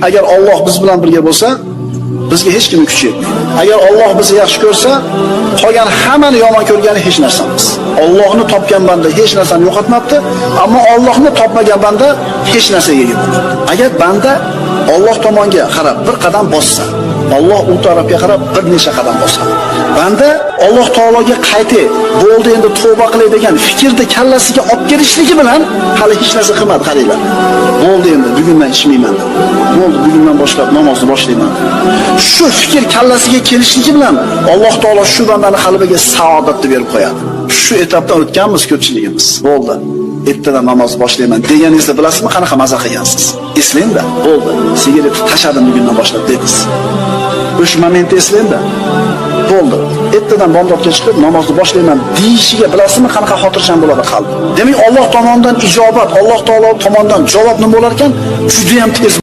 agar Alloh biz bilan birga bo'lsa, bizga hech kimning kuchi yetmaydi. Agar Alloh bizni yaxshi ko'rsa, qolgan hammani yomon ko'rgani hech narsa emas. Allohni topgan banda hech narsani yo'qotmabdi, ammo Allohni topmagan banda hech narsaga ega bo'lmaydi. Agar banda Alloh tomonga qarab bir qadam bossa, Alloh u tarafga qarab bir necha qadam bosadi. Banda Alloh taologa qaytay, bo'ldi endi tavba qilay degan fikrni kallasiga olib kelishligi bilan hali hech narsa qilmadi, qaranglar. Bo'ldi endi bugundan ichmayman. Bo'ldi bugundan boshlab namozni boshlayman. Shu fikr kallasiga kelishligi bilan Alloh taolo shu bandani qalbiga saodatni berib qo'yadi. Shu etapdan o'tganmiz ko'pchiligimiz. Bo'ldi. Ertadan namoz boshlayman deganingizda bilasizmi qanaqa maza qilgansiz? Eslangda, bo'ldi. Sigaret tashladim bugundan boshlab dedingiz. O'sha momentni eslangda. Bo'ldi. Ertadan bomdodga chiqib namozni boshlayman deyishiga bilasizmi qanaqa xotirjam bo'ladi qalb. Demak, Alloh tomonidan ijobat, Alloh taolo tomonidan javob nima bo'lar ekan? Juda ham tez